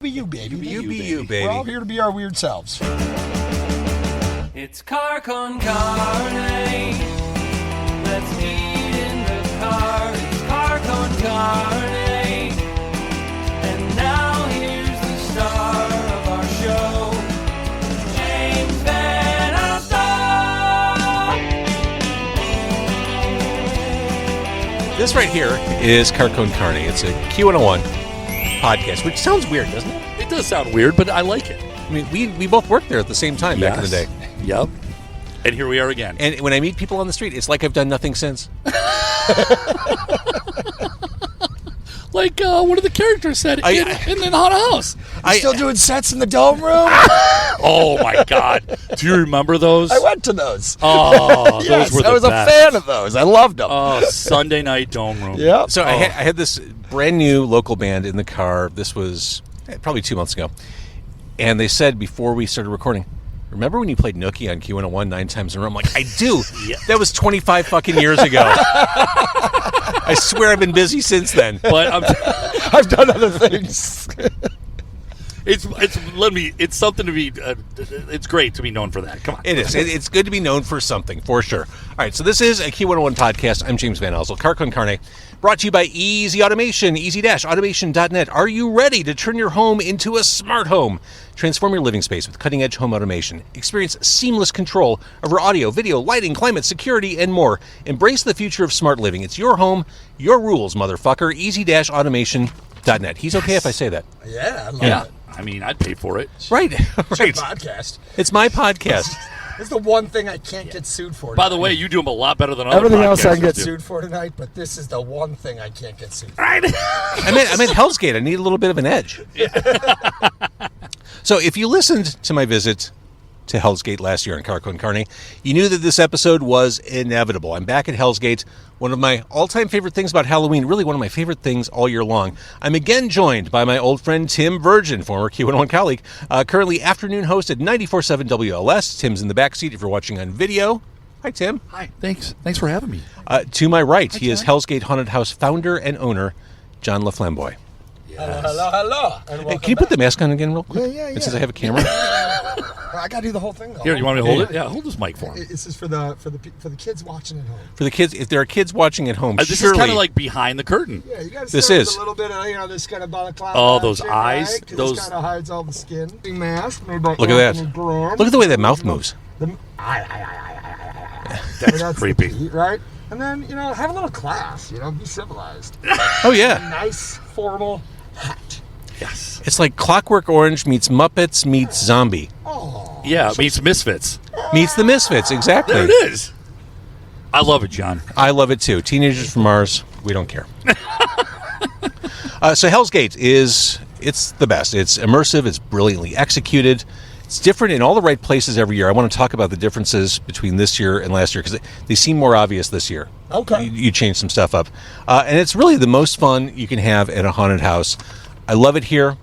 be you, baby. You be you, baby. We're all here to be our weird selves. It's car con carne. Let's eat in the car. It's car con carne. And now here's the star of our show, James Van Alstyne. This right here is Car con Carne. It's a Q101 podcast, which sounds weird, doesn't it? It does sound weird, but I like it. I mean, we both worked there at the same time back in the day. Yep. And here we are again. And when I meet people on the street, it's like I've done nothing since. Like one of the characters said in the haunted house. Still doing sets in the dome room? Oh, my God. Do you remember those? I went to those. Oh, yes, those were the I was best. a fan of those. I loved them. Oh, Sunday night dome room. Yep. So I had this brand new local band in the car. This was probably 2 months ago. And they said before we started recording, remember when you played Nookie on Q101 9 times in a row? I'm like, I do. Yeah. That was 25 fucking years ago. I swear I've been busy since then. But I've done other things. It's something to be. It's great to be known for that. Come on, It is. It's good to be known for something, for sure. All right, so this is a Q101 podcast. I'm James Van Alstyne, Car con Carne, brought to you by Easy Automation, easy-automation.net. Are you ready to turn your home into a smart home? Transform your living space with cutting-edge home automation. Experience seamless control over audio, video, lighting, climate, security, and more. Embrace the future of smart living. It's your home, your rules, motherfucker. Easy-automation.net. He's okay if I say that. Yeah, I love it. I mean, I'd pay for it. Right. It's your Right. podcast. It's my podcast. It's the one thing I can't get sued for tonight. By the way, you do them a lot better than other Everything else I can podcasters get do. sued for tonight, but this is the one thing I can't get sued for. Right. I meant HellsGate. I need a little bit of an edge. So if you listened to my visit to HellsGate last year in Car con Carne, you knew that this episode was inevitable. I'm back at HellsGate, one of my all-time favorite things about Halloween, really one of my favorite things all year long. I'm again joined by my old friend Tim Virgin, former Q101 colleague, currently afternoon host at 94.7 WLS. Tim's in the backseat if you're watching on video. Hi, Tim. Hi. Thanks for having me. To my right, he is HellsGate Haunted House founder and owner, John LaFlamboy. Hello. And Hey, can you put the mask on again real quick? Yeah. And since I have a camera. I gotta do the whole thing though. Here, you want me to hold it? Yeah, hold this mic for him. This is for the kids watching at home. For the kids, if there are kids watching at home, This surely is kind of like behind the curtain. Yeah, you gotta This start is. with a little bit of this kind of balaclava. Oh, those action, eyes, right? 'Cause those- this kind of hides all the skin. Mask made by Look at that. Anthony Glenn. Look at the way that mouth moves. That's creepy. The heat, right? And then have a little class. Be civilized. Oh yeah, Nice formal hat. Yes. it's like Clockwork Orange meets Muppets meets Zombie Oh, Yeah, it means Misfits. meets the Misfits. Exactly. There it is. I love it, John. I love it too. Teenagers from Mars, we don't care. So HellsGate it's the best. It's immersive. It's brilliantly executed. It's different in all the right places every year. I want to talk about the differences between this year and last year because they seem more obvious this year. Okay. You changed some stuff up. And it's really the most fun you can have at a haunted house. I love it here.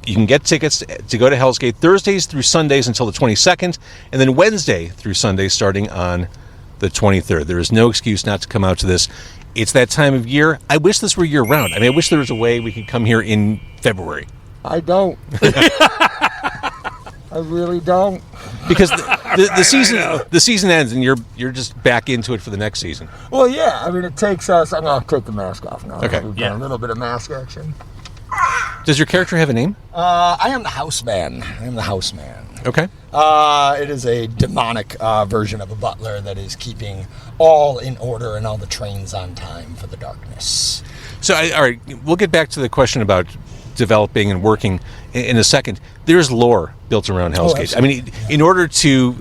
You can get tickets to go to HellsGate Thursdays through Sundays until the 22nd, and then Wednesday through Sunday starting on the 23rd. There is no excuse not to come out to this. It's that time of year. I wish this were year-round. I mean, I wish there was a way we could come here in February. I don't. I really don't. Because the season ends, and you're just back into it for the next season. Well, yeah. I mean, it takes us. I'm gonna take the mask off now. Okay. We've done a little bit of mask action. Does your character have a name? I am the houseman. Okay. It is a demonic version of a butler that is keeping all in order and all the trains on time for the darkness. So, all right, we'll get back to the question about developing and working in a second. There's lore built around HellsGate. I mean, in order to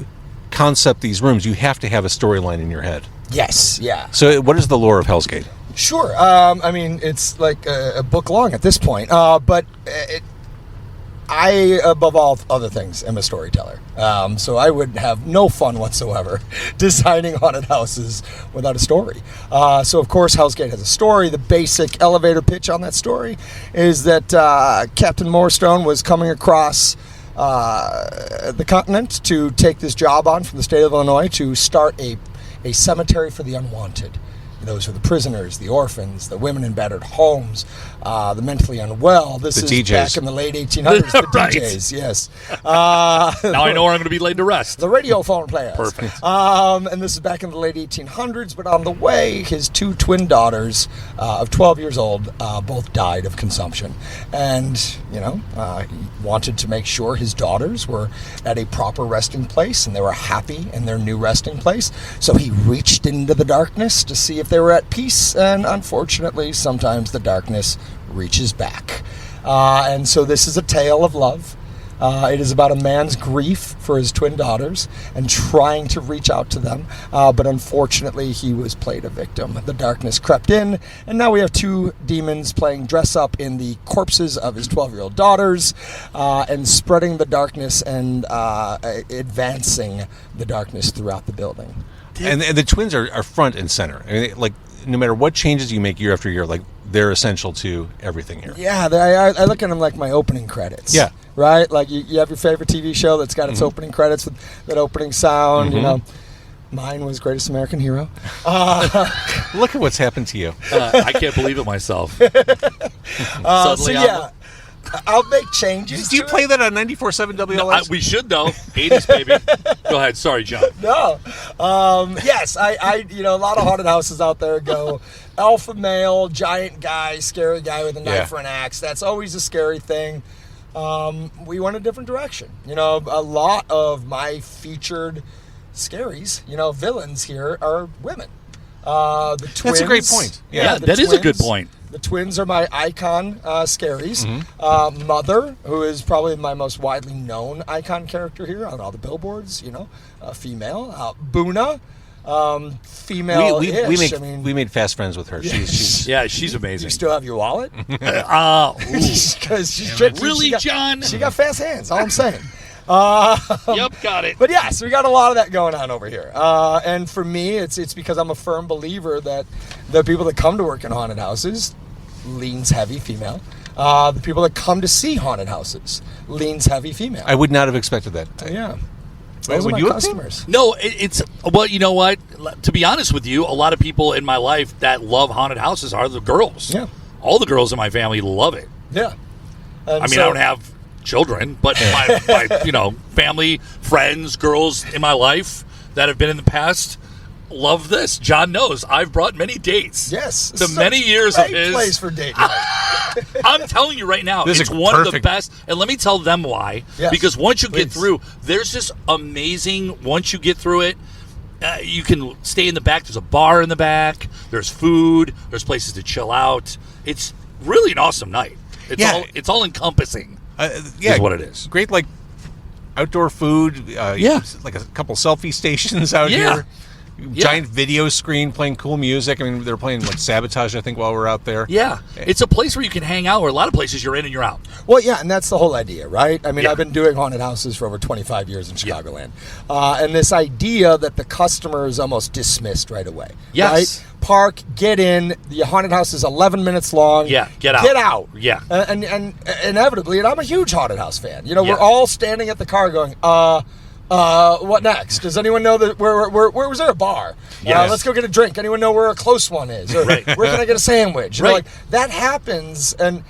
concept these rooms, you have to have a storyline in your head. Yes, yeah. So what is the lore of HellsGate? Sure. I mean, it's like a book long at this point. But I, above all other things, am a storyteller. So I would have no fun whatsoever designing haunted houses without a story. So, of course, HellsGate has a story. The basic elevator pitch on that story is that Captain Moorstone was coming across the continent to take this job on from the state of Illinois to start a cemetery for the unwanted. Those are the prisoners, the orphans, the women in battered homes, the mentally unwell. This The is DJs. back in the late 1800s. The Right. DJs, yes. Now I know where I'm going to be laid to rest. The radio phone players. Perfect. And this is back in the late 1800s, but on the way, his two twin daughters of 12 years old both died of consumption. And, he wanted to make sure his daughters were at a proper resting place and they were happy in their new resting place. So he reached into the darkness to see if they were at peace, and unfortunately, sometimes the darkness reaches back. And so this is a tale of love. It is about a man's grief for his twin daughters and trying to reach out to them, but unfortunately he was played a victim. The darkness crept in, and now we have two demons playing dress up in the corpses of his 12-year-old daughters and spreading the darkness and advancing the darkness throughout the building. And the twins are front and center. I mean, like, no matter what changes you make year after year, like, they're essential to everything here. Yeah, I look at them like my opening credits. Yeah. Right? Like you have your favorite TV show that's got its opening credits with that opening sound, Mine was Greatest American Hero. Look at what's happened to you. I can't believe it myself. I'll make changes. Do you to play it. that on 94.7 WLS? We should, though. 80s, baby. Go ahead. Sorry, John. No. Yes, I a lot of haunted houses out there go alpha male, giant guy, scary guy with a knife or an axe. That's always a scary thing. We went a different direction. A lot of my featured scaries, villains here are women. The twins, That's a great point. Yeah, the that is a good twins- point. The twins are my icon scaries. Mm-hmm. Mother, who is probably my most widely known icon character here on all the billboards, female. Boona, female. We made fast friends with her. She's Yeah, she's Do amazing. you still have your wallet? Ooh. Because she's tricky. Really, She got- John? She got fast hands. All I'm saying. Yep, got it. But yes, we got a lot of that going on over here. And for me, it's because I'm a firm believer that the people that come to work in haunted houses leans heavy female. The people that come to see haunted houses leans heavy female. I would not have expected that. Yeah. Wait, Those are would my you have customers. No, it's well, you know what? To be honest with you, a lot of people in my life that love haunted houses are the girls. Yeah. All the girls in my family love it. Yeah. And I mean, I don't have children, but my family, friends, girls in my life that have been in the past love this. John knows I've brought many dates. Yes. To This is many a years of great his. place for date night. I'm telling you right now, This it's is one of the perfect. best. And let me tell them why. Yes, Because once you get please. through, there's this amazing, once you get through it, you can stay in the back. There's a bar in the back. There's food. There's places to chill out. It's really an awesome night. It's all encompassing. Is what it is. Great, like, outdoor food. Yeah. Like a couple selfie stations out Yeah. here. Giant video screen playing cool music. I mean, they're playing like Sabotage, I think, while we're out there. Yeah. It's a place where you can hang out, where a lot of places you're in and you're out. Well, yeah, and that's the whole idea, right? I mean, Yeah. I've been doing haunted houses for over 25 years in Chicagoland. And this idea that the customer is almost dismissed right away. Yes. Right? Park, get in. The haunted house is 11 minutes long. Yeah, get out. Get out. Yeah. And inevitably, and I'm a huge haunted house fan. Yeah. We're all standing at the car going, what next? Does anyone know that where was there a bar? Yes. Let's go get a drink. Anyone know where a close one is? Or Right. where can I get a sandwich? You know, Right. like, that happens, and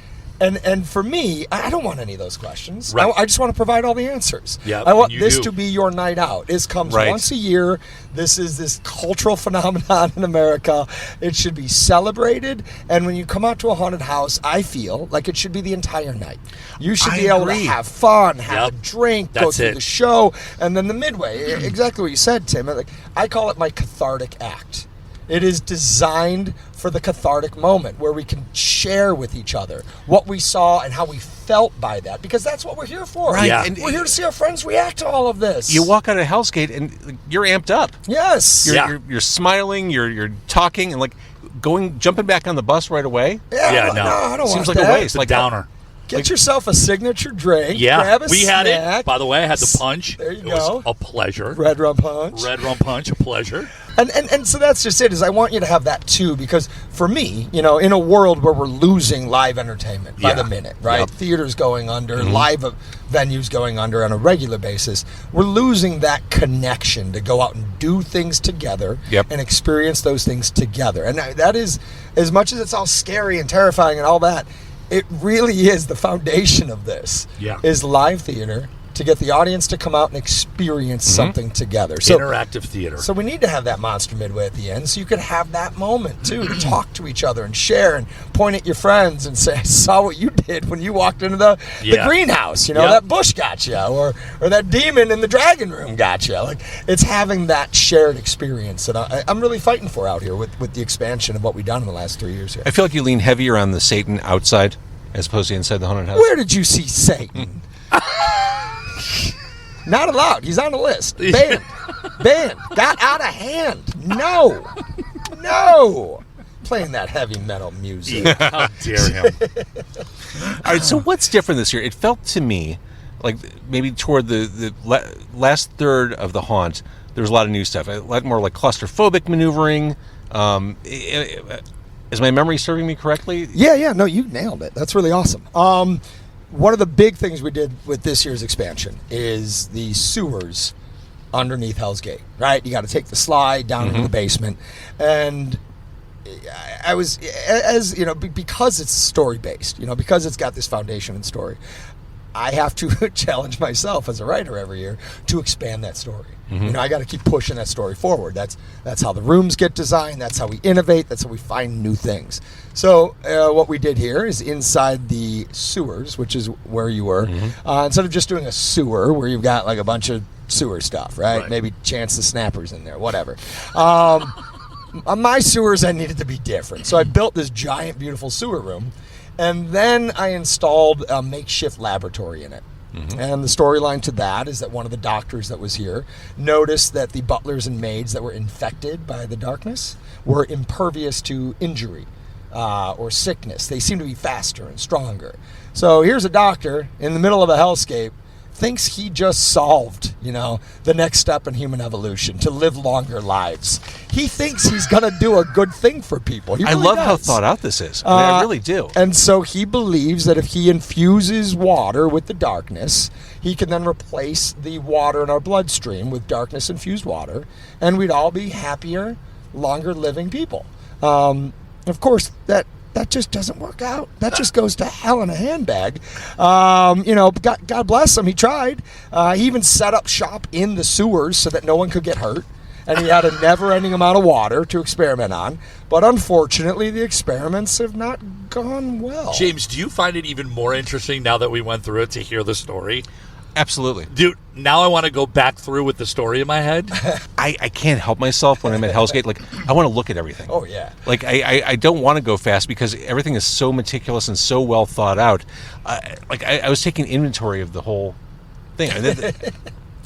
for me, I don't want any of those questions. Right. I just want to provide all the answers. Yeah, I want you this do. to be your night out. It comes Right. once a year. This is this cultural phenomenon in America. It should be celebrated. And when you come out to a haunted house, I feel like it should be the entire night. You should I be able agree. to have fun, have Yep. a drink, go That's through it. the show, and then the midway. Exactly what you said, Tim. Like, I call it my cathartic act. It is designed for the cathartic moment where we can share with each other what we saw and how we felt by that, because that's what we're here for. Right, Yeah. and We're here to see our friends react to all of this. you walk out of HellsGate and you're amped up. Yes. You're smiling. You're talking and like jumping back on the bus right away. Yeah, no. I don't Seems want like that. a waste. It's a Like downer. Get yourself a signature drink. Yeah, Grab a we had snack. it. By the way, I had the punch. There you it go. was a pleasure. Red rum punch. Red rum punch, a pleasure. And so that's just it, is I want you to have that too, because for me, in a world where we're losing live entertainment by Yeah. the minute, right? Yep. Theaters going under, live venues going under on a regular basis, we're losing that connection to go out and do things together Yep. and experience those things together. And that is, as much as it's all scary and terrifying and all that, it really is the foundation of this. Yeah. Is live theater to get the audience to come out and experience something together. So interactive theater. So we need to have that monster midway at the end, so you could have that moment too to talk to each other and share and point at your friends and say, "I saw what you did when you walked into the greenhouse. You know, that bush got you, or that demon in the dragon room got you." Like, it's having that shared experience that I'm really fighting for out here with the expansion of what we've done in the last 3 years here. I feel like you lean heavier on the Satan outside as opposed to inside the haunted house. Where did you see Satan? Not allowed. He's on the list. Banned. Banned. Got out of hand. No. Playing that heavy metal music. How dare him? All right, so what's different this year? It felt to me like maybe toward the last third of the haunt, there was a lot of new stuff. A lot more like claustrophobic maneuvering. Is my memory serving me correctly? Yeah. No, you nailed it. That's really awesome. One of the big things we did with this year's expansion is the sewers underneath Hell's Gate, right? You got to take the slide down into the basement. And I was, as you know, because it's story-based, you know, because it's got this foundation and story, I have to challenge myself as a writer every year to expand that story. You know, I got to keep pushing that story forward. That's how the rooms get designed. That's how we innovate. That's how we find new things. So what we did here is inside the sewers, which is where you were, instead of just doing a sewer where you've got like a bunch of sewer stuff, right? Maybe Chance the Snapper's in there, whatever. My sewers, I needed to be different. So I built this giant, beautiful sewer room, and then I installed a makeshift laboratory in it. And the storyline to that is that one of the doctors that was here noticed that the butlers and maids that were infected by the darkness were impervious to injury or sickness. They seem to be faster and stronger. So here's a doctor in the middle of a hellscape, thinks he just solved, you know, the next step in human evolution, to live longer lives. He thinks he's going to do a good thing for people. He really I love does. how thought out this is. I mean, I really do. And so he believes that if he infuses water with the darkness, he can then replace the water in our bloodstream with darkness-infused water, and we'd all be happier, longer-living people. Of course, that just doesn't work out. That just goes to hell in a handbag. You know, God bless him. He tried. He even set up shop in the sewers so that no one could get hurt. And he had a never-ending amount of water to experiment on. But unfortunately, the experiments have not gone well. James, do you find it even more interesting now that we went through it to hear the story? Absolutely. Dude, now I want to go back through with the story in my head. I can't help myself when I'm at Hell's Gate. Like, I want to look at everything. Oh, yeah. Like, I don't want to go fast because everything is so meticulous and so well thought out. I was taking inventory of the whole thing.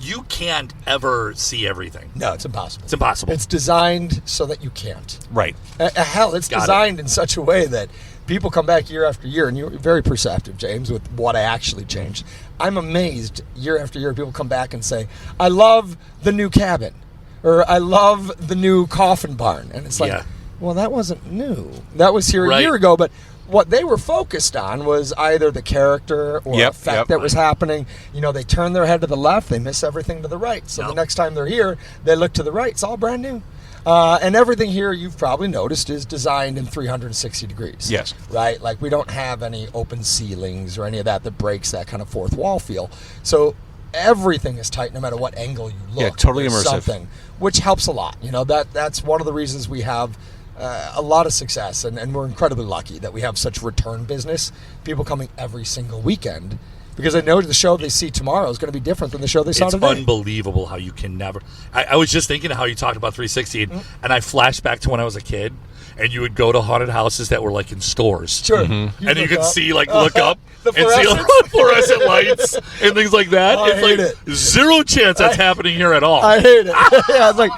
You can't ever see everything. No, it's impossible. It's impossible. It's designed so that you can't. Right. Hell, it's designed in such a way that people come back year after year, and you're very perceptive, James, with what I actually changed. I'm amazed year after year people come back and say, I love the new cabin, or I love the new coffin barn. And it's like, well, that wasn't new. That was here a year ago, but what they were focused on was either the character or effect that was happening. You know, they turn their head to the left, they miss everything to the right. So the next time they're here, they look to the right. It's all brand new. And everything here, you've probably noticed, is designed in 360 degrees. Yes. Right? Like, we don't have any open ceilings or any of that breaks that kind of fourth wall feel. So everything is tight no matter what angle you look. Yeah, totally immersive. Something, which helps a lot. You know, that's one of the reasons we have a lot of success, and we're incredibly lucky that we have such return business. People coming every single weekend. Because I know the show they see tomorrow is going to be different than the show they saw today. It's unbelievable how you can never... I was just thinking of how you talked about 360, and I flashed back to when I was a kid, and you would go to haunted houses that were like in stores. Sure. Mm-hmm. And you could see, like, look up the and see fluorescent lights and things like that. Oh, I hate like zero chance that's happening here at all. I hate it. Yeah, it's like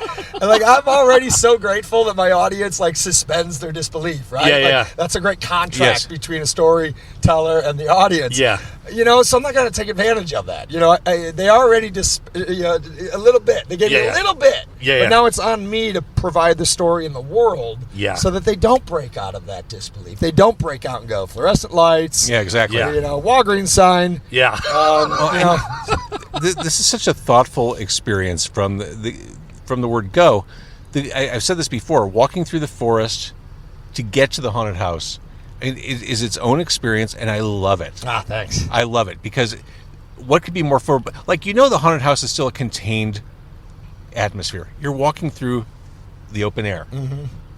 I'm already so grateful that my audience like suspends their disbelief, right? Yeah, like, that's a great contract between a storyteller and the audience. Yeah. You know, so I'm not going to take advantage of that. You know, they already a little bit. They gave you a little bit. Yeah. But now it's on me to provide the story in the world so that they don't break out of that disbelief. They don't break out and go, fluorescent lights. Yeah, exactly. Or, you know, Walgreens sign. Yeah. You know. This is such a thoughtful experience from the word go. I've said this before, walking through the forest to get to the haunted house, It is its own experience, and I love it. Ah, thanks. I love it because what could be more for like the haunted house is still a contained atmosphere. You're walking through the open air,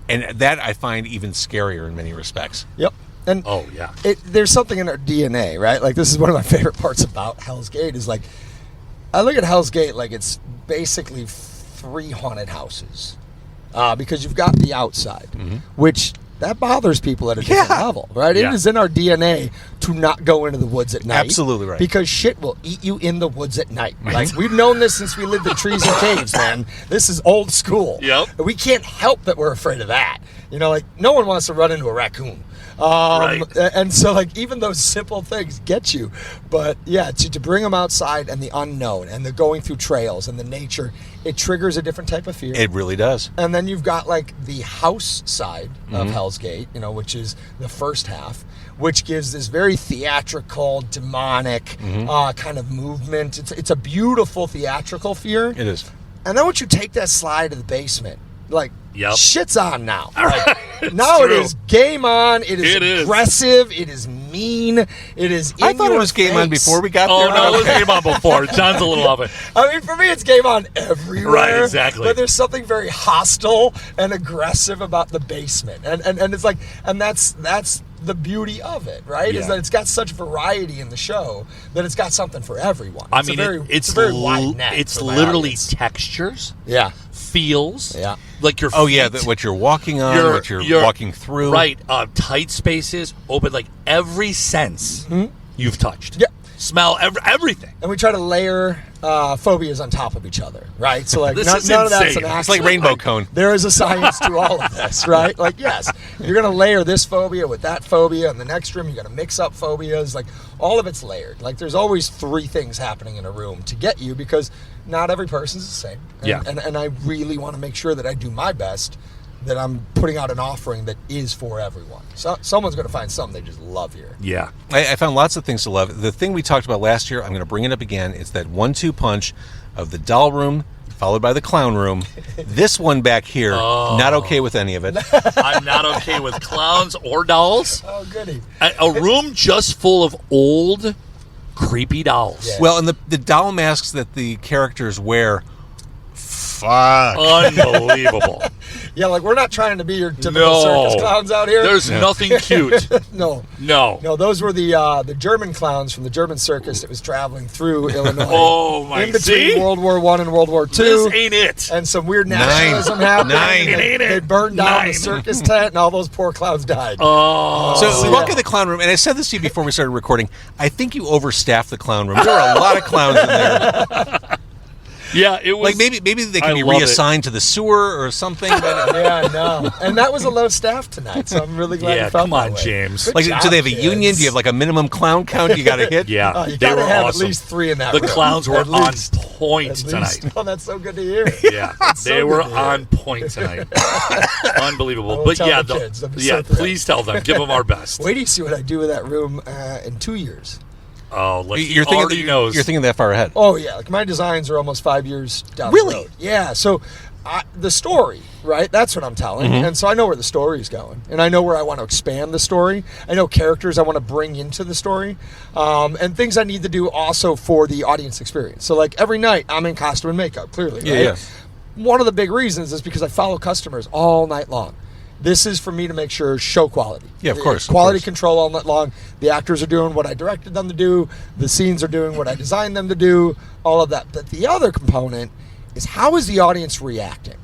and that I find even scarier in many respects. Yep. And Oh, yeah. there's something in our DNA, right? Like, this is one of my favorite parts about Hell's Gate is, like, I look at Hell's Gate like it's basically 3 haunted houses. Because you've got the outside, which that bothers people at a different level, right? Yeah. It is in our DNA to not go into the woods at night. Absolutely right. Because shit will eat you in the woods at night. Like, we've known this since we lived in trees and caves, man. This is old school. Yep. We can't help that we're afraid of that. Like, no one wants to run into a raccoon. Right. And so, like, even those simple things get you. But, yeah, to bring them outside and the unknown and the going through trails and the nature, it triggers a different type of fear. It really does. And then you've got, like, the house side of Hell's Gate, which is the first half, which gives this very theatrical, demonic kind of movement. It's a beautiful theatrical fear. It is. And then once you take that slide to the basement, like, Yep. shit's on now. Like, now it true. is game on. It is It is. aggressive. It is mean. It is in I thought it your was game on face. before we got Oh, there. no, it was game on before. John's a little off it. I mean, for me, it's game on everywhere. Right, exactly. But there's something very hostile and aggressive about the basement, and it's like, and that's the beauty of it, right? Is Yeah. that it's got such variety in the show that it's got something for everyone. I It's mean, a very, it's a very wide net. it's for my literally audience. textures, Yeah. feels, Yeah. like your Oh yeah, feet, what you're walking on, what you're walking through. right? Tight spaces, open, like every sense you've touched. Yeah. Smell everything. And we try to layer phobias on top of each other, right? So, like, This none is of that's insane. an It's like accident. rainbow cone. There is a science to all of this, right? Like, yes, you're going to layer this phobia with that phobia. In the next room, you're going to mix up phobias. Like, all of it's layered. Like, there's always 3 things happening in a room to get you because not every person's the same. And, Yeah. and I really want to make sure that I do my best, that I'm putting out an offering that is for everyone. So someone's going to find something they just love here. Yeah. I found lots of things to love. The thing we talked about last year, I'm going to bring it up again. It's that 1-2 punch of the doll room followed by the clown room. This one back here, not okay with any of it. I'm not okay with clowns or dolls. Oh, goody. A room just full of old, creepy dolls. Yeah. Well, and the doll masks that the characters wear, fuck. Unbelievable. Yeah, like, we're not trying to be your typical No. circus clowns out here. There's nothing cute. No. No. No, those were the German clowns from the German circus that was traveling through Illinois. Oh, my, in between see? World War I and World War II. This ain't it. And some weird 9. nationalism happened. 9. They, Ain't it? they burned down 9. the circus tent, and all those poor clowns died. Oh. So yeah. look at the clown room, and I said this to you before we started recording. I think you overstaffed the clown room. There are a lot of clowns in there. Yeah, it was. Like maybe they can I be love it. reassigned to the sewer or something. But, Yeah, no. And that was a low staff tonight, so I'm really glad Yeah, you felt come that on, way. James. Good like, job, do they have a kids. union? Do you have like a minimum clown count you got to hit? Yeah, You they gotta were have awesome. at least 3 in that The room. clowns were At on least. point At tonight. least. Oh, that's so good to hear. Yeah, so they were good to hear. on point tonight. Unbelievable. I will But tell yeah, the kids. They'll be yeah. so thrilled. Please tell them. Give them our best. Wait till you see what I do with that room in 2 years. Oh, look, You're he already thinking, knows. you're thinking that far ahead. Oh, yeah. Like, my designs are almost 5 years down Really? the road. Yeah. So the story, right? That's what I'm telling. And so I know where the story is going. And I know where I want to expand the story. I know characters I want to bring into the story. And things I need to do also for the audience experience. So, like, every night I'm in costume and makeup, clearly. Yeah, right? yeah. One of the big reasons is because I follow customers all night long. This is for me to make sure show quality. Yeah, of course, of Quality course. control all night long. The actors are doing what I directed them to do. The scenes are doing what I designed them to do. All of that. But the other component is, how is the audience reacting?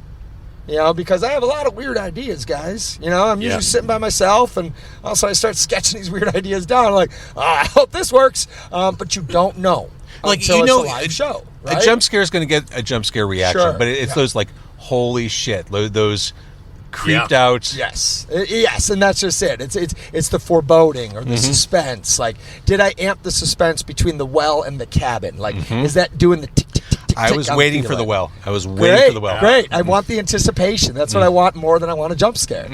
Because I have a lot of weird ideas, guys. I'm usually sitting by myself, and also I start sketching these weird ideas down. I'm like, I hope this works. But you don't know. Like, until it's a live show. Right? A jump scare is going to get a jump scare reaction, Sure, but it's those like, holy shit, those creeped Yeah. out. Yes, and that's just it. It's the foreboding or the suspense. Like, did I amp the suspense between the well and the cabin? Like, is that doing the tick tick tick tick? I was I'm waiting for the feeling. well. I was waiting for the well. Great. I want the anticipation. That's what I want more than I want a jump scare.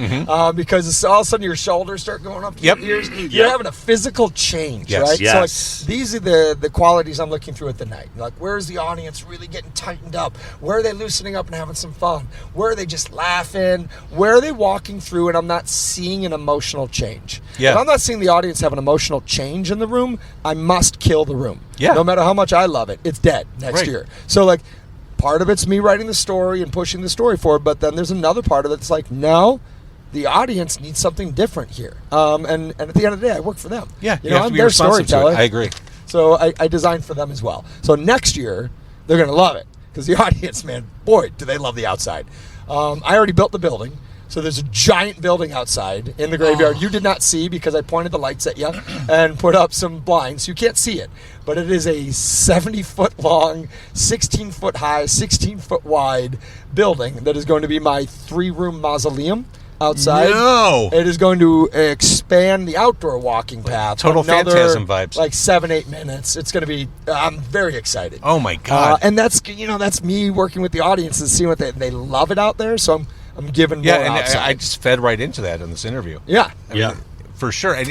Because it's all of a sudden your shoulders start going up to Yep. your ears. You're having a physical change, Yes. right? Yes. So like, these are the qualities I'm looking through at the night. Like, where's the audience really getting tightened up? Where are they loosening up and having some fun? Where are they just laughing? Where are they walking through and I'm not seeing an emotional change? Yeah. If I'm not seeing the audience have an emotional change in the room, I must kill the room. Yeah. No matter how much I love it, it's dead next Right. year. So, like, part of it's me writing the story and pushing the story forward, but then there's another part of it that's like, no, the audience needs something different here. And at the end of the day, I work for them. Yeah, you you know, have to I'm be their responsive to it. storyteller. I agree. So I designed for them as well. So next year, they're going to love it because the audience, man, boy, do they love the outside. I already built the building. So there's a giant building outside in the graveyard. You did not see because I pointed the lights at you and put up some blinds. You can't see it. But it is a 70-foot long, 16-foot high, 16-foot wide building that is going to be my 3-room mausoleum outside. No. It is going to expand the outdoor walking path. Total another, Phantasm vibes. Like 7-8 minutes. It's going to be, I'm very excited. Oh, my God. And that's me working with the audience and seeing what they love it out there. So I'm giving more Yeah, and outside. I just fed right into that in this interview. Yeah. I mean, for sure. And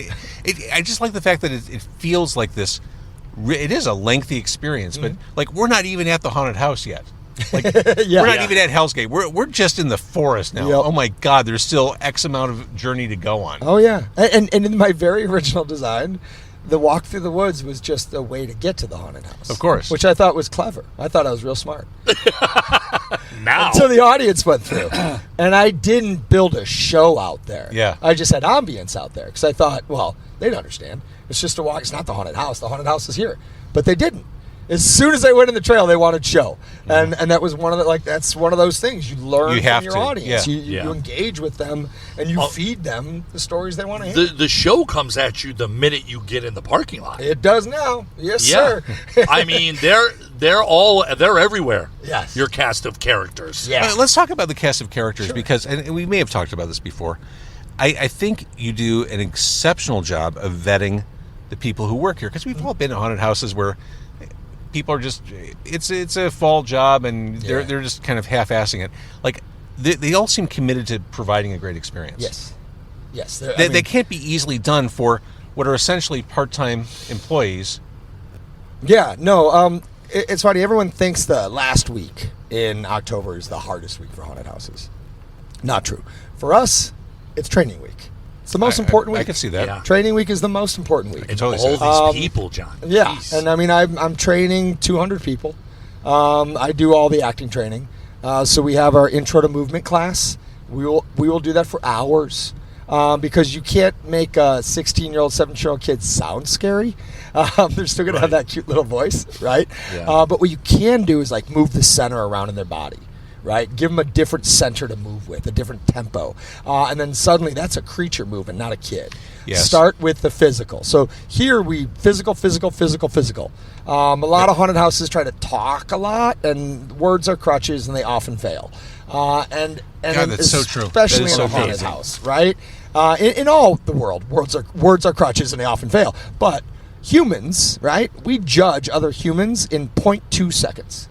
I just like the fact that it feels like this. It is a lengthy experience, but like we're not even at the haunted house yet. Like we're not even at HellsGate. We're just in the forest now. Yep. Oh my God! There's still X amount of journey to go on. Oh, yeah. And in my very original design, the walk through the woods was just a way to get to the haunted house. Of course. Which I thought was clever. I thought I was real smart. Now. So the audience went through. And I didn't build a show out there. Yeah. I just had ambience out there because I thought, well, they'd understand. It's just a walk. It's not the haunted house. The haunted house is here. But they didn't. As soon as I went in the trail, they wanted show, and that was one of the that's one of those things you learn You have from your to, audience. yeah. You engage with them, and you feed them the stories they want to hear. The show comes at you the minute you get in the parking lot. It does now, yes, Yeah. sir. I mean, they're everywhere. Yes. Your cast of characters. Yeah. Let's talk about the cast of characters because, and we may have talked about this before. I think you do an exceptional job of vetting the people who work here because we've all been at haunted houses where people are just it's a fall job and they're just kind of half-assing it. Like they all seem committed to providing a great experience. Yes. They can't be easily done for what are essentially part-time employees. Yeah. No. It's funny. Everyone thinks the last week in October is the hardest week for haunted houses. Not true. For us, it's training week. It's the most important week. I can see that. Yeah. Training week is the most important week. I totally see All that. these people, John. Yeah, Jeez. and I mean, I'm training 200 people. I do all the acting training. So we have our intro to movement class. We will do that for hours because you can't make a 16-year-old, 17-year-old kid sound scary. They're still going to have that cute little voice, right? Yeah. But what you can do is like move the center around in their body. Right, give them a different center to move with, a different tempo, and then suddenly that's a creature moving, not a kid. Yes. Start with the physical. So here we physical. A lot of haunted houses try to talk a lot, and words are crutches, and they often fail. And God, that's so true. Especially That is in a so haunted amazing. house, right? In all the world, words are crutches, and they often fail. But humans, right? We judge other humans in 0.2 seconds.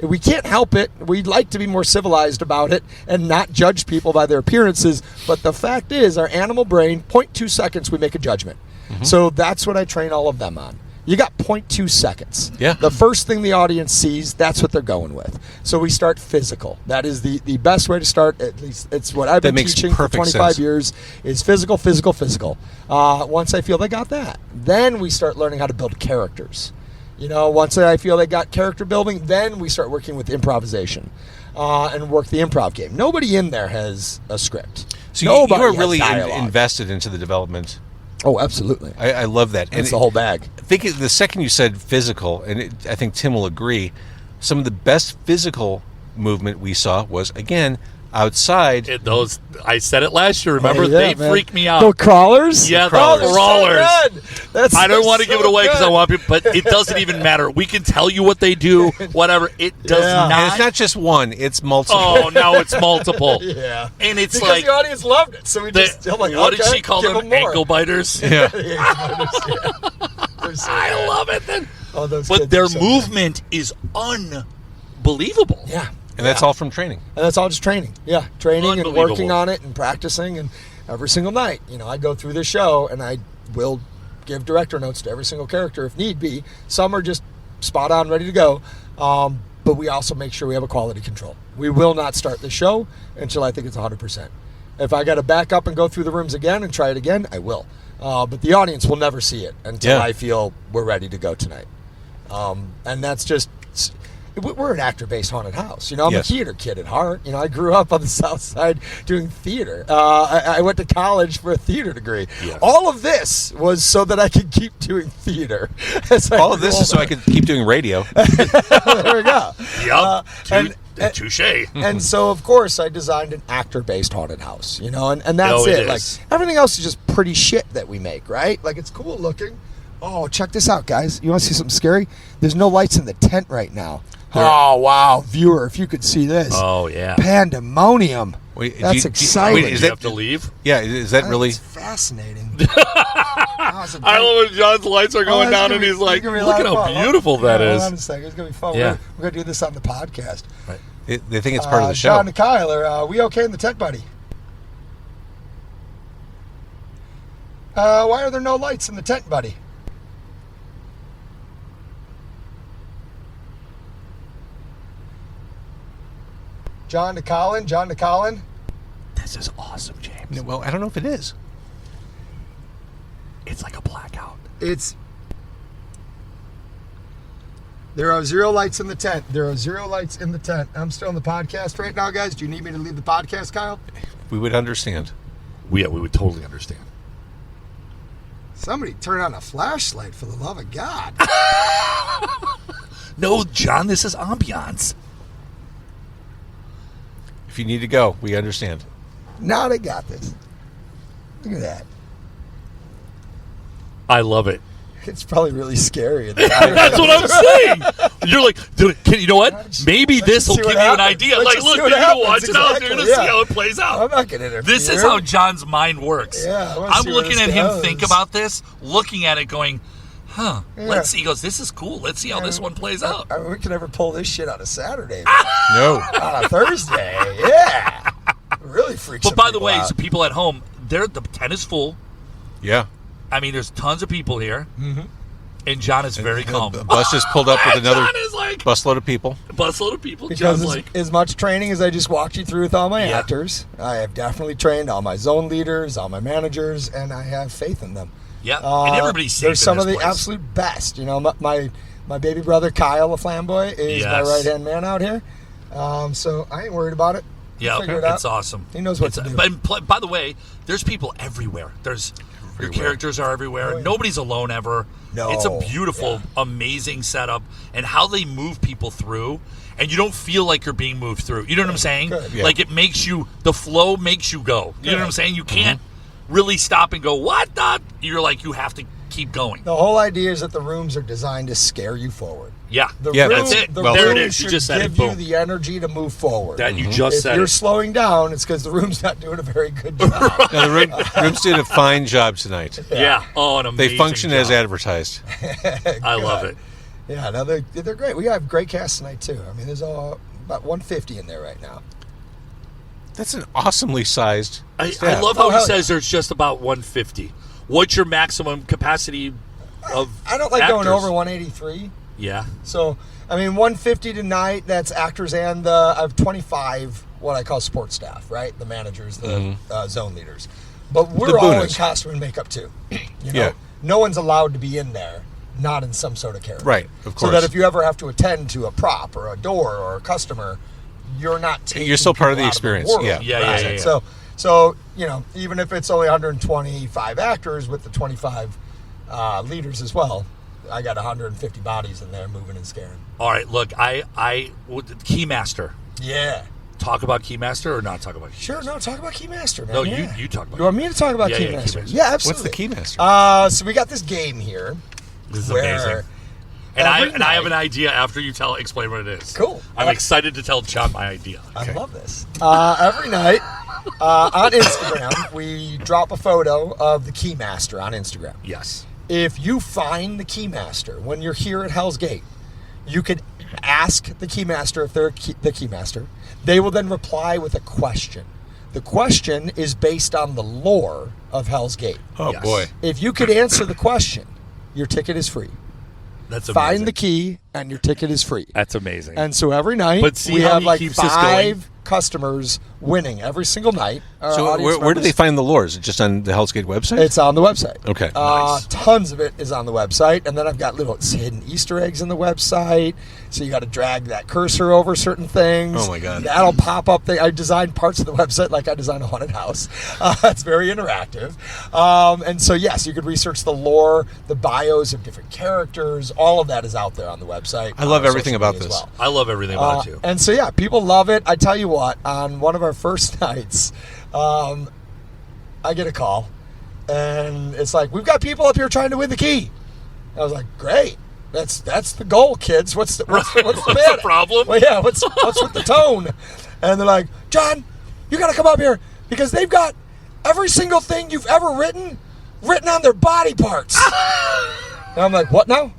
We can't help it. We'd like to be more civilized about it and not judge people by their appearances. But the fact is, our animal brain, 0.2 seconds, we make a judgment. So that's what I train all of them on. You got 0.2 seconds. Yeah. The first thing the audience sees, that's what they're going with. So we start physical. That is the best way to start. At least it's what I've been makes teaching for perfect 25 sense. years is physical. Once I feel they got that, then we start learning how to build characters. You know, once I feel they got character building, then we start working with improvisation and work the improv game. Nobody in there has a script. So you Nobody are has really dialogue. invested into the development. Oh, absolutely. I love that. It's the whole bag. Think the second you said physical, and I think Tim will agree, some of the best physical movement we saw was, again, outside. I said it last year. Remember, Oh, yeah, they man. freak me out. The crawlers? Yeah, the Crawlers. crawlers. So good. That's I don't want to so give it away because I good. want people, but it doesn't even matter. We can tell you what they do, whatever. It does Yeah. And not. it's not just one, it's multiple. Oh, now it's multiple. Yeah. And it's Because like, the audience loved it. So we just, I'm like, what okay, did she call give them? more. Ankle biters? Yeah. They're so I good. love it. Then. Oh, those But kids their are so good. movement is unbelievable. believable. Yeah. And that's all from training. And that's all just training. Yeah, training and Unbelievable. working on it and practicing. And every single night, I go through this show and I will give director notes to every single character if need be. Some are just spot on, ready to go. But we also make sure we have a quality control. We will not start the show until I think it's 100%. If I got to back up and go through the rooms again and try it again, I will. But the audience will never see it until I feel we're ready to go tonight. And that's just... We're an actor-based haunted house. I'm a theater kid at heart. I grew up on the South Side doing theater. I went to college for a theater degree. Yeah. All of this was so that I could keep doing theater. All of this is so I could keep doing radio. There we go. Yep. Touche. And so, of course, I designed an actor-based haunted house. And that's it. Like everything else is just pretty shit that we make, right? Like it's cool looking. Oh, check this out, guys. You want to see something scary? There's no lights in the tent right now. Oh, wow. Viewer, if you could see this. Oh, yeah. Pandemonium. Wait, that's exciting. Wait, do you have to leave? Yeah, is that really? It's fascinating. I love when John's lights are going down and he's like, look at how beautiful that is. Hold on a second. It's going to be fun. Yeah. We're going to do this on the podcast. Right. They think it's part of the show. John and Kyle, are we okay in the tent, buddy? Why are there no lights in the tent, buddy? John to Colin. This is awesome, James. Well, I don't know if it is. It's like a blackout. There are 0 lights in the tent. I'm still on the podcast right now, guys. Do you need me to leave the podcast, Kyle? We would understand. We would totally understand. Somebody turn on a flashlight for the love of God. No, John, this is ambiance. If you need to go, we understand. Now they got this. Look at that. I love it. It's probably really scary. That's what I'm saying. You're like, dude, you know what? Maybe this will give you an idea. Like, look, you're going to watch it out. You're going to see how it plays out. I'm not going to interfere. This is how John's mind works. Yeah, I'm looking at him think about this, looking at it going, let's see. He goes, this is cool. Let's see how this one plays out. I mean, we can never pull this shit on a Saturday. No. On a Thursday. Yeah. It really freaks But by the way, out. so people at home, the tent is full. Yeah. I mean, there's tons of people here. Mm-hmm. And John is very calm. The bus is pulled up with another John is like, busload of people. Because John's like, as much training as I just walked you through with all my actors, I have definitely trained all my zone leaders, all my managers, and I have faith in them. yeah. And everybody's safe. They're some in of this the place. absolute best. My baby brother Kyle LaFlamboy is my right-hand man out here. So I ain't worried about it. Yeah, Figure it out. it's awesome. He knows what to do. But by the way, there's people everywhere. Your characters are everywhere. Oh, yeah. Nobody's alone ever. No. It's a beautiful, amazing setup, and how they move people through, and you don't feel like you're being moved through. You know what I'm saying? Good. Yeah. Like the flow makes you go. You know what I'm saying? You can't really stop and go, what the? You're like, you have to keep going. The whole idea is that the rooms are designed to scare you forward. Yeah, that's it. The There room it is. You should just said it. give you Boom. the energy to move forward. That you just if said you're it. slowing down, it's because the room's not doing a very good job. Now, the rooms did a fine job tonight. Yeah. Oh, an amazing They function as job. advertised. I love it. Yeah, no, they're great. We have great cast tonight too. I mean, there's about 150 in there right now. That's an awesomely sized I staff. love how he hell says there's just about 150. What's your maximum capacity of I don't like actors? going over 183. Yeah. So, I mean, 150 tonight, that's actors and I have 25 what I call support staff, right? The managers, the zone leaders. But we're all in costume and makeup too. No one's allowed to be in there, not in some sort of character. Right, of course. So that if you ever have to attend to a prop or a door or a customer, you're not taking You're still part of the people out experience. world, Yeah. Yeah. So, even if it's only 125 actors with the 25 leaders as well, I got 150 bodies in there moving and scaring. All right, look, Keymaster. Yeah. Talk about Keymaster or not talk about Keymaster? Sure, no, talk about Keymaster, man. No, yeah. you talk about You want me to talk about Yeah, yeah, Keymaster? Keymaster. Yeah, absolutely. What's the Keymaster? So we got this game here. This is where amazing. And I every have an night- idea after you explain what it is. Cool. I'm excited to tell John my idea. I love this. Every night on Instagram, we drop a photo of the Keymaster on Instagram. Yes. If you find the Keymaster when you're here at Hell's Gate, you could ask the keymaster if they're the keymaster. They will then reply with a question. The question is based on the lore of Hell's Gate. Oh, boy. If you could answer the question, your ticket is free. That's amazing. Find the key, and your ticket is free. That's amazing. And so every night, But see we how have he like keeps this going? 5 customers winning every single night. Our So audience where do they members- find the lore? Is it just on the HellsGate website? It's on the website. Okay. Nice. Tons of it is on the website, and then I've got little hidden Easter eggs in the website. So you got to drag that cursor over certain things. Oh, my God. That'll pop up. I designed parts of the website like I designed a haunted house. It's very interactive, and so yes, you could research the lore, the bios of different characters. All of that is out there on the website. I love on everything social about media as this. well. I love everything about you. And so, yeah, people love it. I tell you what, on one of our first nights, I get a call, and it's like, we've got people up here trying to win the key. I was like, great. That's the goal, kids. What's the matter? problem? Well, yeah, what's with the tone? And they're like, John, you got to come up here because they've got every single thing you've ever written on their body parts. And I'm like, what now?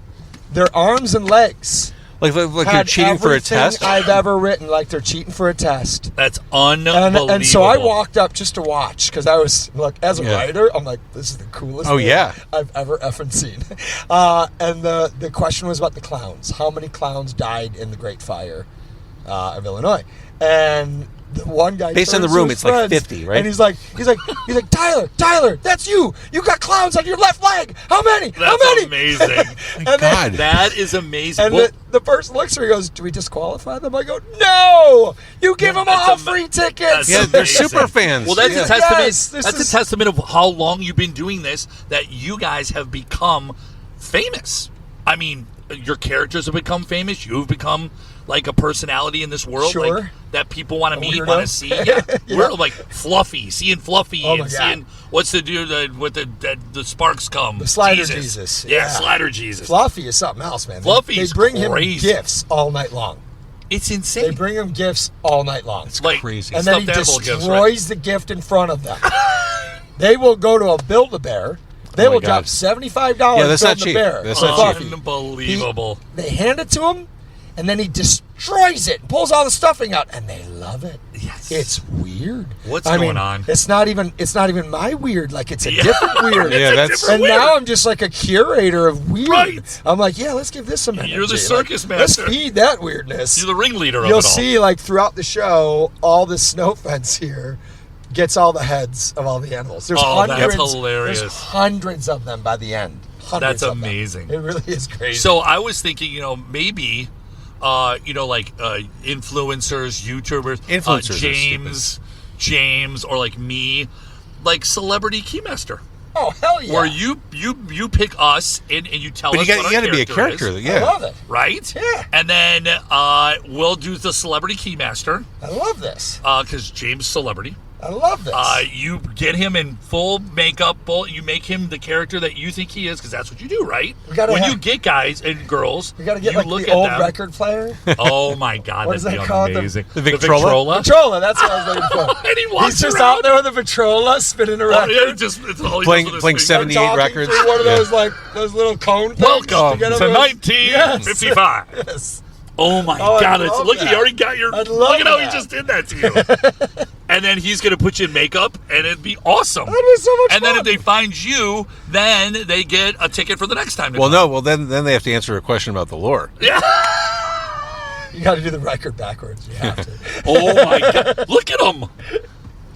Their arms and legs. Like you're Had cheating for a everything test? I've ever written, like they're cheating for a test. That's unbelievable. And so I walked up just to watch because I was, look, as a Yeah. writer, I'm like, this is the coolest Oh, thing yeah. I've ever effing seen. And the question was about the clowns. How many clowns died in the Great Fire of Illinois? And the one guy Based on turns the room, to his it's like friends, 50, right? And he's like, Tyler, that's you. You got clowns on your left leg. How many? How That's many? amazing. And then- God. That is amazing. and Well, the person looks at me and goes, do we disqualify them? I go, no! You give them all free tickets! that's Yeah, they're amazing. super fans. Well, that's Yeah. a testament. Yes, this that's is- a testament of how long you've been doing this. That you guys have become famous. I mean, your characters have become famous. You've become like a personality in this world, Sure. like that people want to meet, weirdo. want to see. Yeah, Yeah. we're like Fluffy, seeing Fluffy, Oh my and God. seeing what's the dude with the sparks come. The Slider Jesus. Yeah, Yeah. Slider Jesus. Fluffy is something else, man. Fluffy They is bring crazy. him gifts all night long. It's They insane. bring him gifts all night long. like crazy. And then he stuffed animal destroys gifts, the gift in front of them. They will go to a Build-A-Bear. They Oh my will drop God. $75 Yeah, that's not building cheap. a bear. That's for not right? Fluffy. Unbelievable. They hand it to him, and then he destroys it, pulls all the stuffing out, and they love it. Yes. It's weird. What's I going mean, on? It's not even my weird. Like, it's a Yeah. different weird. Yeah, that's- And weird. now I'm just like a curator of weird. Right. I'm like, yeah, let's give this a minute. You're the Like, circus let's master. feed that weirdness. You're the ringleader of You'll it all. see, like, throughout the show, all the snow fence here gets all the heads of all the animals. There's Oh, that's hundreds. hilarious. There's hundreds of them by the end. Hundreds That's of them. amazing. It really is crazy. So I was thinking, maybe, like influencers, YouTubers, Influencers are James, or like me, like celebrity keymaster, oh, hell yeah. where you pick us and you tell But us you what got our to be a character character. is, Yeah. I love it. right? Yeah. And then we'll do the celebrity keymaster I love this. because James is celebrity. I love this. You get him in full makeup. You make him the character that you think he is, because that's what you do, right? We gotta when have- you get guys and girls, we got to get you like look the at old them. record player. Oh my God, What is that'd that be called? amazing. The Victrola? Victrola, that's what I was looking for. And he walks He's just around. out there with a Victrola spinning a Oh, record. yeah, it's all he Playing- does with his playing fingers. 78 Talking records. through one of Yeah. those, like, those little cone things. Welcome get to over those- 1955. Yes. Oh my Oh, I God! love Look, that. you already got your. I'd Look love at how that. he just did that to you. And then he's gonna put you in makeup, and it'd be awesome. That'd be so much And then fun. if they find you, then they get a ticket for the next time. Well, no. Well, then they have to answer a question about the lore. Yeah. You got to do the record backwards. You have to. Oh my God! Look at him.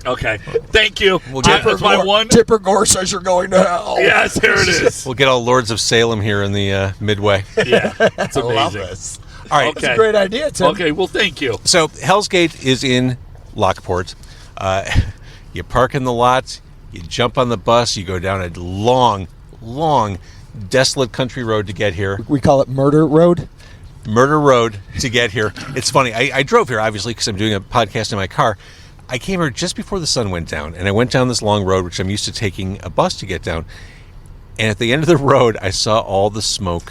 Okay. Thank you. We'll get- That was my one. Tipper Gore says you're going to hell. Yes, there it is. We'll get all Lords of Salem here in the midway. Yeah, that's I love amazing. this. All right. It's a great idea, Tim. Okay. Well, thank you. So HellsGate is in Lockport. You park in the lot, you jump on the bus, you go down a long, desolate country road to get here. We call it Murder Road. Murder Road to get here. It's funny. I drove here, obviously, because I'm doing a podcast in my car. I came here just before the sun went down, and I went down this long road, which I'm used to taking a bus to get down. And at the end of the road, I saw all the smoke.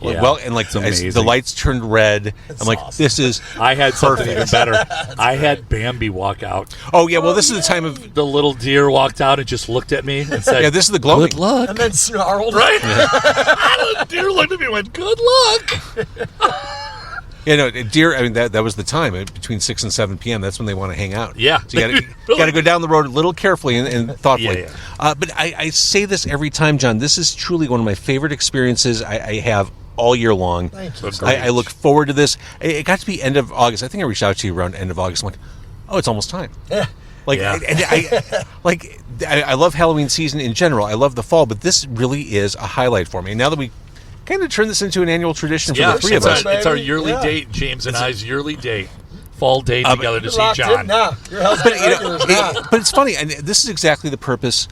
Well, and like amazing. the lights turned red. I'm like, awesome. this is I had something perfect. even better. I had Bambi walk out. Oh yeah, well, this is the time of The little deer walked out and just looked at me and said, yeah. This is the glowing. "Good luck." And then snarled. Right? The deer looked at me and went, "Good luck." Deer. I mean, that was the time between 6 and 7 p.m. That's when they want to hang out. Yeah. So you got to go down the road a little carefully and thoughtfully. Yeah. But I say this every time, John. This is truly one of my favorite experiences I have all year long. Thank you. I look forward to this. It got to be end of August. I think I reached out to you around end of August. I'm like, oh, it's almost time. Yeah. Like, Yeah. I love Halloween season in general. I love the fall, but this really is a highlight for me. And now that we kind of turn this into an annual tradition for the three of us. It's our yearly Yeah. date, James and I's yearly date. Fall date together to see Locked John. in now. You're HellsGate regulars now. But it's funny, and this is exactly the purpose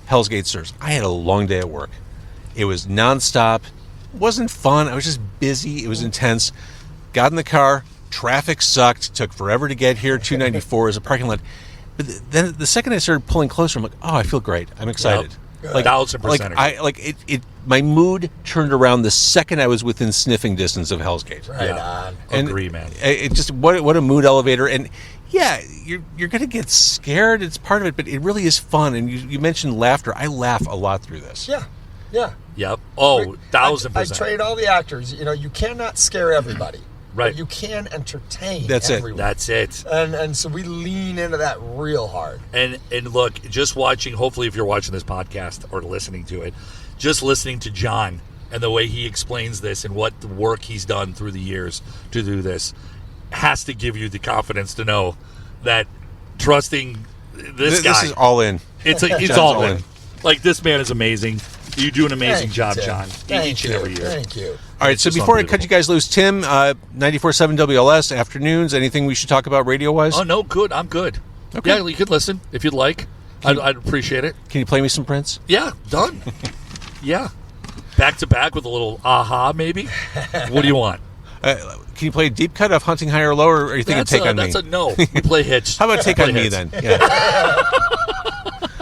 HellsGate serves. I had a long day at work. It was nonstop. It wasn't fun. I was just busy. It was intense. Got in the car. Traffic sucked. Took forever to get here. 294 is a parking lot. But then the second I started pulling closer, I'm like, oh, I feel great. I'm excited. Yep. Like 1000%. My mood turned around the second I was within sniffing distance of HellsGate. Right on. And Agree, man. It just what a mood elevator. And yeah, you're going to get scared. It's part of it, but it really is fun. And you mentioned laughter. I laugh a lot through this. Yeah. Yeah. Yep. Oh, 1000%. I trade all the actors. You cannot scare everybody. Right. But you can entertain That's it. everyone. That's it. And so we lean into that real hard. And look, just watching, hopefully if you're watching this podcast or listening to it, just listening to John and the way he explains this and what the work he's done through the years to do this has to give you the confidence to know that trusting this guy. This is all in. It's John's all in. Like, this man is amazing. You do an amazing Thank you, job, Tim. John, Thank each and you. every year. Thank you. All right, so Just before I unbelievable. cut you guys loose, Tim, 94.7 WLS, afternoons, anything we should talk about radio-wise? Oh, no, good. I'm good. Okay. Yeah, you could listen if you'd like. I'd appreciate it. Can you play me some Prince? Yeah, done. Yeah. Back to back with a little aha, maybe. What do you want? Can you play a deep cut of Hunting High or Low, or are you thinking Take On Me? That's a no. We play Hitch. How about Take Play On Me hits. then? Yeah.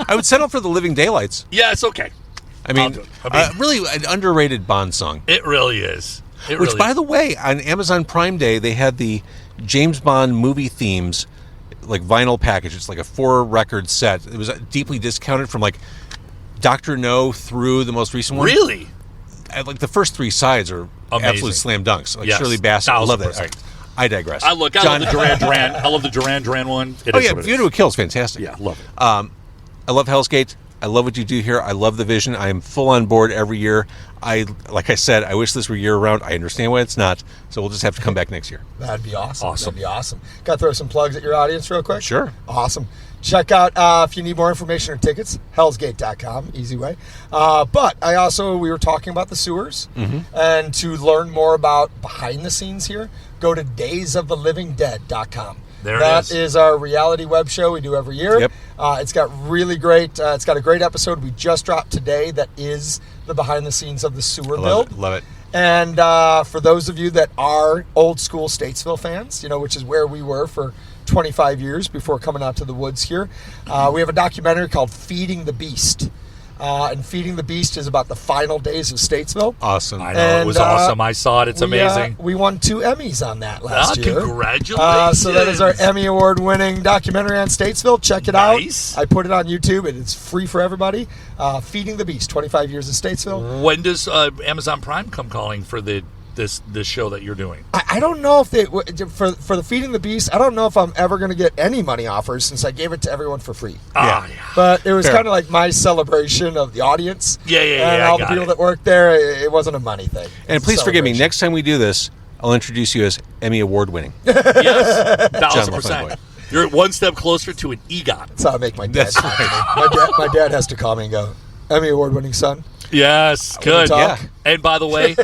I would settle for The Living Daylights. Yeah, it's okay. I mean, really an underrated Bond song. It really is. Which, by the way, on Amazon Prime Day, they had the James Bond movie themes, like vinyl package. It's like a 4-record set. It was deeply discounted from like Dr. No through the most recent one. Really? Like the first 3 sides are Amazing. absolute slam dunks. Like Yes. Shirley Bassey. I love that. 1000%. All right. I digress. I love the Duran Duran. I love the Duran Duran one. It Oh, is yeah. what it View is. to a Kill is fantastic. Yeah, love it. I love HellsGate. I love what you do here. I love the vision. I am full on board every year. Like I said, I wish this were year round. I understand why it's not. So we'll just have to come back next year. That'd be awesome. Awesome. That'd be awesome. Got to throw some plugs at your audience real quick? Sure. Awesome. Check out, if you need more information or tickets, hellsgate.com, easy way. But we were talking about the sewers. Mm-hmm. And to learn more about behind the scenes here, go to daysofTheLivingDead.com. There it That is. is our reality web show we do every year. Yep. It's got really great, it's got a great episode we just dropped today that is the behind the scenes of the sewer build. Love it. And for those of you that are old school Statesville fans, which is where we were for 25 years before coming out to the woods here, we have a documentary called Feeding the Beast. And Feeding the Beast is about the final days of Statesville. Awesome. I know. It was awesome. I saw it. It's amazing. We won 2 Emmys on that last year. Congratulations. So that is our Emmy Award-winning documentary on Statesville. Check it Nice. out. I put it on YouTube, and it's free for everybody. Feeding the Beast, 25 years of Statesville. When does Amazon Prime come calling for this show that you're doing? I don't know if they for the Feeding the Beast. I don't know if I'm ever going to get any money offers since I gave it to everyone for free. Yeah. But it was Fair. kind of like my celebration of the audience. Yeah, And I all the got people it. that worked there. It wasn't a money thing. And It's a please forgive me. celebration. Next time we do this, I'll introduce you as Emmy Award winning. Yes, John 1000%. LaFlamboy. You're one step closer to an EGOT. That's how I make my dad. That's talk to me. My dad has to call me and go, Emmy Award-winning son. Yes, wanna good. talk. Yeah. And by the way,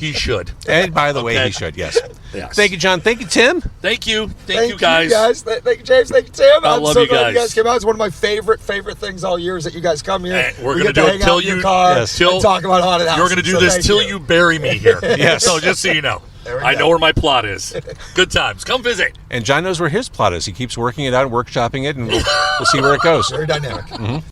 he should. And by the way, Okay. he should, yes. Yes. Thank you, John. Thank you, Tim. Thank you. Thank you, guys. Thank you, James. Thank you, Tim. I'm love so you glad guys. you guys came out. It's one of my favorite things all year is that you guys come here. And we're We gonna get do to it hang till out in your you- car Yes. and talk about haunted houses. You're going to do So this thank till you bury me here. Yes. So just so you know, There we I go. know where my plot is. Good times. Come visit. And John knows where his plot is. He keeps working it out and workshopping it, and we'll see where it goes. Very dynamic.